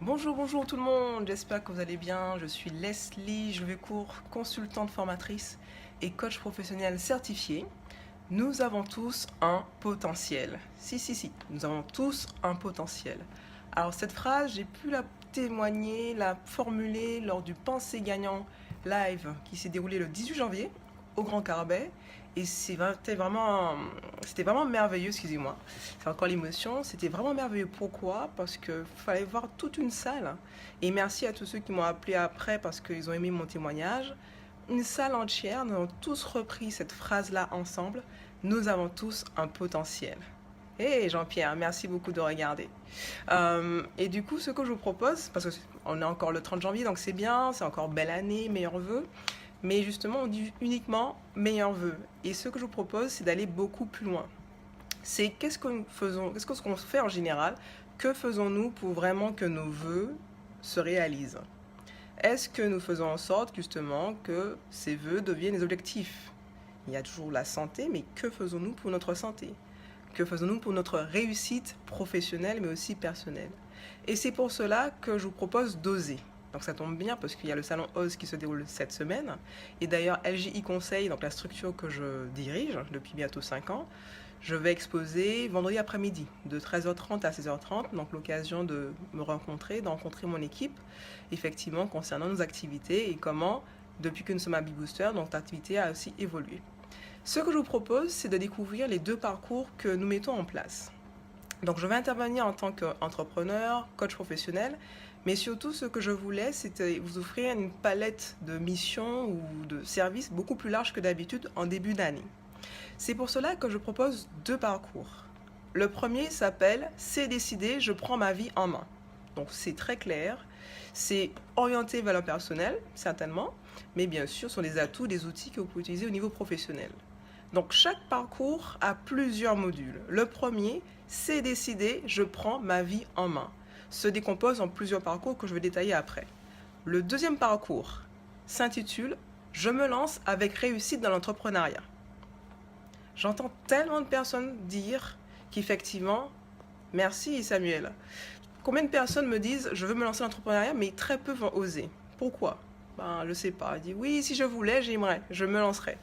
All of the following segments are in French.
Bonjour, bonjour tout le monde, j'espère que vous allez bien. Je suis Leslie, je vais cours, consultante formatrice et coach professionnel certifié. Nous avons tous un potentiel. Si, nous avons tous un potentiel. Alors cette phrase, j'ai pu la témoigner, la formuler lors du Pensée Gagnant live qui s'est déroulé le 18 janvier au Grand Carbet. Et c'était vraiment merveilleux, excusez-moi. C'est encore l'émotion. C'était vraiment merveilleux. Pourquoi? Parce qu'il fallait voir toute une salle. Et merci à tous ceux qui m'ont appelé après parce qu'ils ont aimé mon témoignage. Une salle entière, nous avons tous repris cette phrase-là ensemble. Nous avons tous un potentiel. Hé Jean-Pierre, merci beaucoup de regarder. Et du coup, ce que je vous propose, parce qu'on est encore le 30 janvier, donc c'est bien, c'est encore belle année, meilleurs vœux. Mais justement, on dit uniquement meilleurs vœux. Et ce que je vous propose, c'est d'aller beaucoup plus loin. C'est qu'est-ce qu'on fait en général? Que faisons-nous pour vraiment que nos vœux se réalisent? Est-ce que nous faisons en sorte justement que ces vœux deviennent des objectifs? Il y a toujours la santé, mais que faisons-nous pour notre santé? Que faisons-nous pour notre réussite professionnelle, mais aussi personnelle? Et c'est pour cela que je vous propose d'oser. Donc ça tombe bien parce qu'il y a le salon OSE qui se déroule cette semaine. Et d'ailleurs, LGI Conseil, donc la structure que je dirige depuis bientôt 5 ans, je vais exposer vendredi après-midi de 13h30 à 16h30. Donc l'occasion de me rencontrer, de rencontrer mon équipe, effectivement, concernant nos activités et comment, depuis que nous sommes à B-Booster, notre activité a aussi évolué. Ce que je vous propose, c'est de découvrir les deux parcours que nous mettons en place. Donc je vais intervenir en tant qu'entrepreneur, coach professionnel, mais surtout ce que je voulais, c'était vous offrir une palette de missions ou de services beaucoup plus large que d'habitude en début d'année. C'est pour cela que je propose deux parcours. Le premier s'appelle « C'est décidé, je prends ma vie en main ». Donc c'est très clair, c'est orienté valeur personnelle, certainement, mais bien sûr, ce sont des atouts, des outils que vous pouvez utiliser au niveau professionnel. Donc chaque parcours a plusieurs modules. Le premier, c'est décidé, je prends ma vie en main, se décompose en plusieurs parcours que je vais détailler après. Le deuxième parcours s'intitule « Je me lance avec réussite dans l'entrepreneuriat ». J'entends tellement de personnes dire qu'effectivement, merci Samuel, combien de personnes me disent « Je veux me lancer dans l'entrepreneuriat » mais très peu vont oser. Pourquoi? Je ne sais pas. Elle dit « Oui, si je voulais, j'aimerais, je me lancerais ».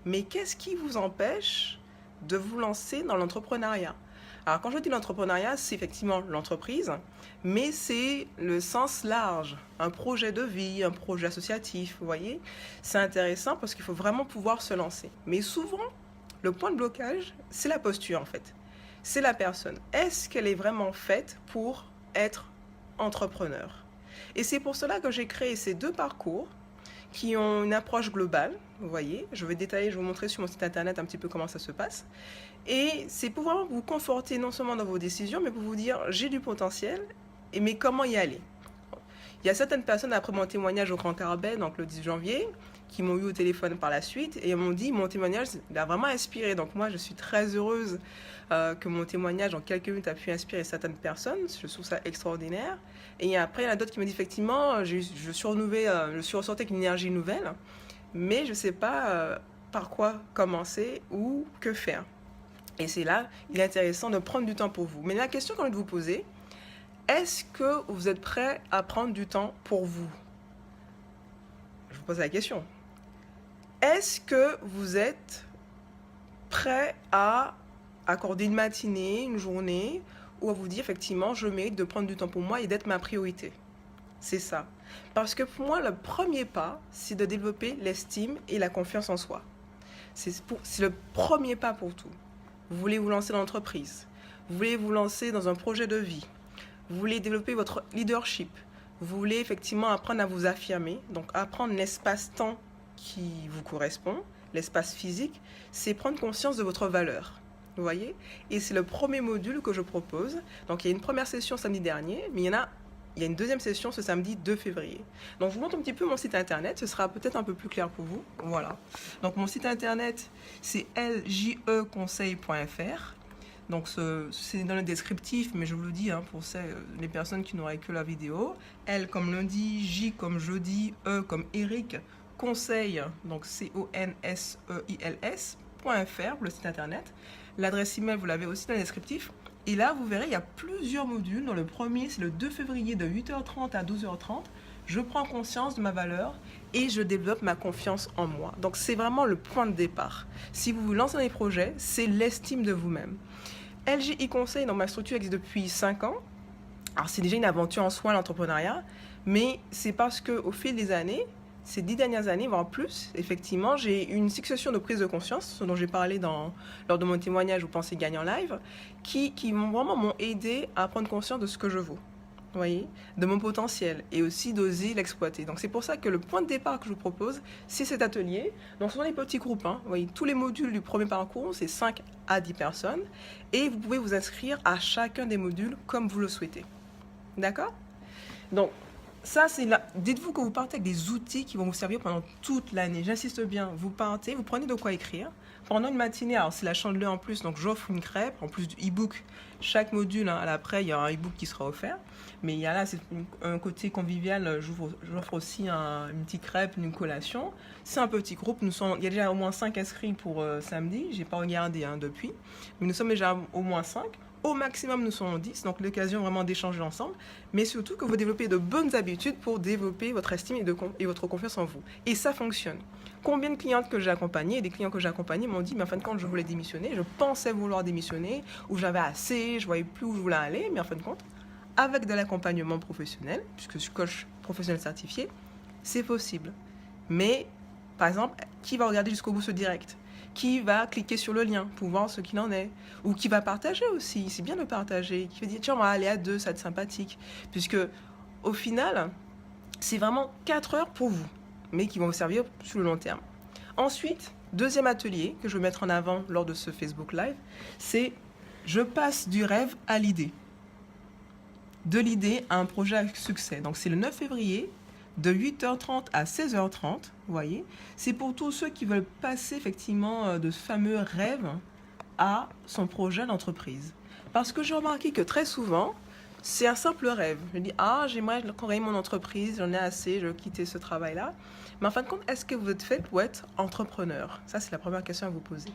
Mais qu'est-ce qui vous empêche de vous lancer dans l'entrepreneuriat? Alors quand je dis l'entrepreneuriat, c'est effectivement l'entreprise, mais c'est le sens large, un projet de vie, un projet associatif, vous voyez. C'est intéressant parce qu'il faut vraiment pouvoir se lancer. Mais souvent, le point de blocage, c'est la posture en fait. C'est la personne. Est-ce qu'elle est vraiment faite pour être entrepreneur? Et c'est pour cela que j'ai créé ces deux parcours qui ont une approche globale, vous voyez. Je vais détailler, je vais vous montrer sur mon site internet un petit peu comment ça se passe. Et c'est pour vraiment vous conforter non seulement dans vos décisions, mais pour vous dire j'ai du potentiel, mais comment y aller? Il y a certaines personnes après mon témoignage au Grand Carbet, donc le 10 janvier, qui m'ont eu au téléphone par la suite et m'ont dit mon témoignage a vraiment inspiré. Donc moi je suis très heureuse que mon témoignage en quelques minutes a pu inspirer certaines personnes. Je trouve ça extraordinaire. Et après il y en a d'autres qui me disent effectivement je suis ressortie avec une énergie nouvelle, mais je ne sais pas par quoi commencer ou que faire. Et c'est là, il est intéressant de prendre du temps pour vous. Mais la question que je vais vous poser, est-ce que vous êtes prêt à prendre du temps pour vous? Je vous pose la question. Est-ce que vous êtes prêt à accorder une matinée, une journée, ou à vous dire effectivement je mérite de prendre du temps pour moi et d'être ma priorité? C'est ça. Parce que pour moi, le premier pas, c'est de développer l'estime et la confiance en soi. C'est le premier pas pour tout. Vous voulez vous lancer dans l'entreprise, vous voulez vous lancer dans un projet de vie, vous voulez développer votre leadership, vous voulez effectivement apprendre à vous affirmer, donc apprendre l'espace-temps qui vous correspond, l'espace physique, c'est prendre conscience de votre valeur. Vous voyez? Et c'est le premier module que je propose. Donc il y a une première session samedi dernier, mais il y a une deuxième session ce samedi 2 février. Donc je vous montre un petit peu mon site internet, ce sera peut-être un peu plus clair pour vous. Voilà. Donc mon site internet, c'est ljeconseil.fr. Donc c'est dans le descriptif, mais je vous le dis pour les personnes qui n'auraient que la vidéo. L comme lundi, J comme jeudi, E comme Eric, conseil, donc conseils.fr, le site internet. L'adresse email, vous l'avez aussi dans le descriptif. Et là, vous verrez, il y a plusieurs modules. Dans le premier, c'est le 2 février de 8h30 à 12h30. Je prends conscience de ma valeur et je développe ma confiance en moi. Donc, c'est vraiment le point de départ. Si vous vous lancez dans les projets, c'est l'estime de vous-même. LGI Conseil, dans ma structure, existe depuis 5 ans. Alors, c'est déjà une aventure en soi, l'entrepreneuriat, mais c'est parce qu'au fil des années, ces 10 dernières années, voire plus, effectivement, j'ai eu une succession de prises de conscience, ce dont j'ai parlé lors de mon témoignage ou Pensez Gagne en live, qui m'ont aidé à prendre conscience de ce que je vaux, vous voyez, de mon potentiel et aussi d'oser l'exploiter. Donc c'est pour ça que le point de départ que je vous propose, c'est cet atelier. Donc ce sont des petits groupes, hein. Vous voyez, tous les modules du premier parcours, c'est 5 à 10 personnes et vous pouvez vous inscrire à chacun des modules comme vous le souhaitez. D'accord? Donc, ça, c'est là. Dites-vous que vous partez avec des outils qui vont vous servir pendant toute l'année. J'insiste bien, vous partez, vous prenez de quoi écrire. Pendant une matinée, alors c'est la Chandeleur en plus, donc j'offre une crêpe, en plus du e-book. Chaque module, hein, après, il y aura un e-book qui sera offert. Mais il y a là, c'est un côté convivial, j'offre aussi une petite crêpe, une collation. C'est un petit groupe, il y a déjà au moins 5 inscrits pour samedi, j'ai pas regardé depuis. Mais nous sommes déjà au moins 5. Au maximum, nous sommes 10, donc l'occasion vraiment d'échanger ensemble, mais surtout que vous développez de bonnes habitudes pour développer votre estime et votre confiance en vous. Et ça fonctionne. Combien de clientes que j'ai accompagnées et des clients que j'ai accompagnés m'ont dit, mais en fin de compte, je voulais démissionner, je pensais vouloir démissionner, ou j'avais assez, je voyais plus où je voulais aller, mais en fin de compte, avec de l'accompagnement professionnel, puisque je suis coach professionnel certifié, c'est possible. Mais, par exemple, qui va regarder jusqu'au bout ce direct ? Qui va cliquer sur le lien pour voir ce qu'il en est, ou qui va partager aussi, c'est bien de partager, qui va dire tiens on va aller à 2, ça va être sympathique, puisque au final c'est vraiment 4 heures pour vous, mais qui vont vous servir sur le long terme. Ensuite, deuxième atelier que je vais mettre en avant lors de ce Facebook Live, c'est je passe du rêve à l'idée, de l'idée à un projet à succès. Donc c'est le 9 février, de 8h30 à 16h30, vous voyez, c'est pour tous ceux qui veulent passer effectivement de ce fameux rêve à son projet d'entreprise. Parce que j'ai remarqué que très souvent, c'est un simple rêve. Je dis, j'aimerais créer mon entreprise, j'en ai assez, je veux quitter ce travail-là. Mais en fin de compte, est-ce que vous êtes fait pour être entrepreneur? Ça, c'est la première question à vous poser.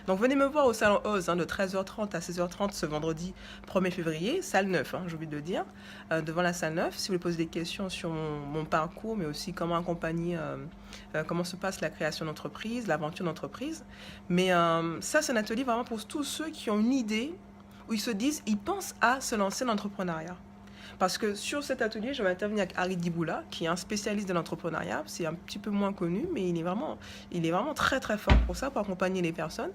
Donc venez me voir au Salon Oz de 13h30 à 16h30 ce vendredi 1er février, salle 9, j'ai oublié de le dire, devant la salle 9. Si vous voulez poser des questions sur mon parcours, mais aussi comment accompagner, comment se passe la création d'entreprise, l'aventure d'entreprise. Mais ça, c'est un atelier vraiment pour tous ceux qui ont une idée, où ils se disent, ils pensent à se lancer dans l'entrepreneuriat. Parce que sur cet atelier, je vais intervenir avec Harry Diboula, qui est un spécialiste de l'entrepreneuriat. C'est un petit peu moins connu, mais il est vraiment très très fort pour ça, pour accompagner les personnes.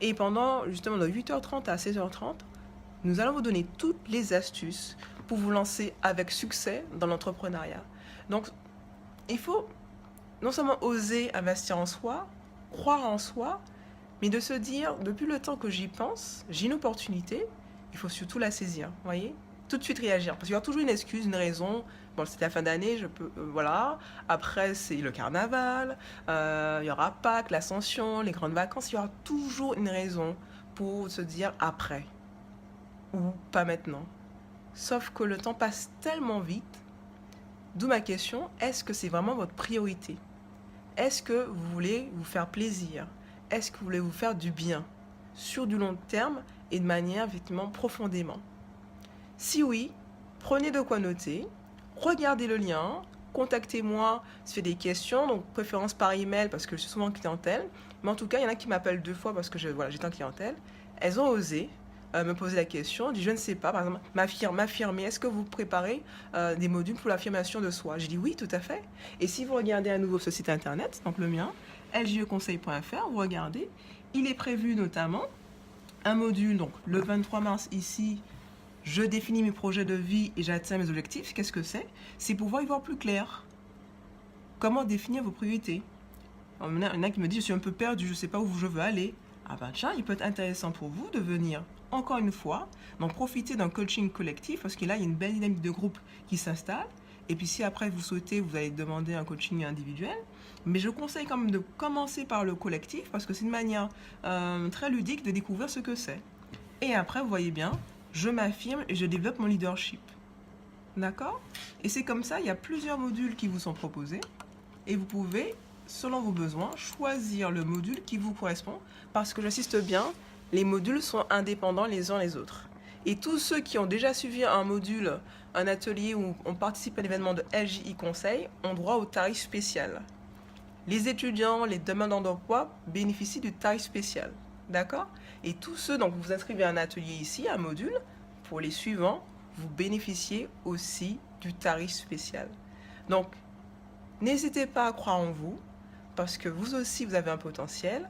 Et pendant justement de 8h30 à 16h30, nous allons vous donner toutes les astuces pour vous lancer avec succès dans l'entrepreneuriat. Donc, il faut non seulement oser investir en soi, croire en soi, mais de se dire, depuis le temps que j'y pense, j'ai une opportunité, il faut surtout la saisir, vous voyez ? Tout de suite réagir, parce qu'il y aura toujours une excuse, une raison. Bon, c'était la fin d'année, je peux, voilà. Après, c'est le carnaval, il y aura Pâques, l'Ascension, les grandes vacances. Il y aura toujours une raison pour se dire après ou pas maintenant. Sauf que le temps passe tellement vite, d'où ma question, est-ce que c'est vraiment votre priorité? Est-ce que vous voulez vous faire plaisir? Est-ce que vous voulez vous faire du bien sur du long terme et de manière effectivement profondément? Si oui, prenez de quoi noter, regardez le lien, contactez-moi si vous avez des questions, donc préférence par email parce que je suis souvent en clientèle, mais en tout cas, il y en a qui m'appellent 2 fois parce que j'étais en clientèle. Elles ont osé me poser la question, dit je ne sais pas, par exemple, m'affirmer, est-ce que vous préparez des modules pour l'affirmation de soi? Je dis oui, tout à fait. Et si vous regardez à nouveau ce site internet, donc le mien, ljeconseil.fr, vous regardez, il est prévu notamment un module, donc le 23 mars ici, je définis mes projets de vie et j'atteins mes objectifs. Qu'est-ce que c'est? C'est pouvoir y voir plus clair. Comment définir vos priorités? Il y en a qui me disent, je suis un peu perdu, je ne sais pas où je veux aller. Ah ben tiens, il peut être intéressant pour vous de venir, encore une fois, d'en profiter d'un coaching collectif, parce que là, il y a une belle dynamique de groupe qui s'installe. Et puis si après vous souhaitez, vous allez demander un coaching individuel. Mais je conseille quand même de commencer par le collectif, parce que c'est une manière très ludique de découvrir ce que c'est. Et après, vous voyez bien, je m'affirme et je développe mon leadership. D'accord? Et c'est comme ça, il y a plusieurs modules qui vous sont proposés. Et vous pouvez, selon vos besoins, choisir le module qui vous correspond. Parce que j'insiste bien, les modules sont indépendants les uns les autres. Et tous ceux qui ont déjà suivi un module, un atelier ou ont participé à l'événement de LJI Conseil ont droit au tarif spécial. Les étudiants, les demandeurs d'emploi bénéficient du tarif spécial. D'accord? Et tous ceux, donc vous vous inscrivez à un atelier ici, un module, pour les suivants, vous bénéficiez aussi du tarif spécial. Donc, n'hésitez pas à croire en vous, parce que vous aussi, vous avez un potentiel.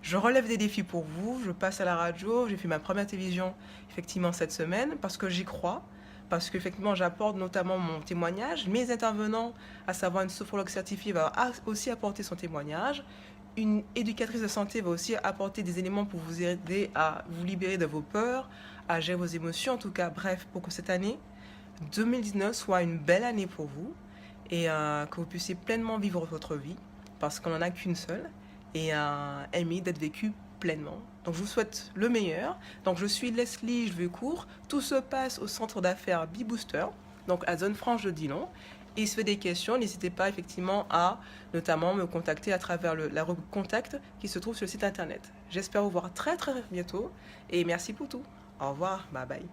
Je relève des défis pour vous, je passe à la radio, j'ai fait ma première télévision effectivement cette semaine, parce que j'y crois, parce qu'effectivement j'apporte notamment mon témoignage. Mes intervenants, à savoir une sophrologue certifiée, va aussi apporter son témoignage. Une éducatrice de santé va aussi apporter des éléments pour vous aider à vous libérer de vos peurs, à gérer vos émotions, en tout cas, bref, pour que cette année 2019 soit une belle année pour vous et que vous puissiez pleinement vivre votre vie, parce qu'on n'en a qu'une seule, et aimer d'être vécu pleinement. Donc je vous souhaite le meilleur. Donc je suis Leslie, je vais cours. Tout se passe au centre d'affaires B-Booster, donc à Zone Franche de Dillon. Et si vous avez des questions, n'hésitez pas effectivement à notamment me contacter à travers la rubrique contact qui se trouve sur le site internet. J'espère vous voir très très bientôt et merci pour tout. Au revoir, bye bye.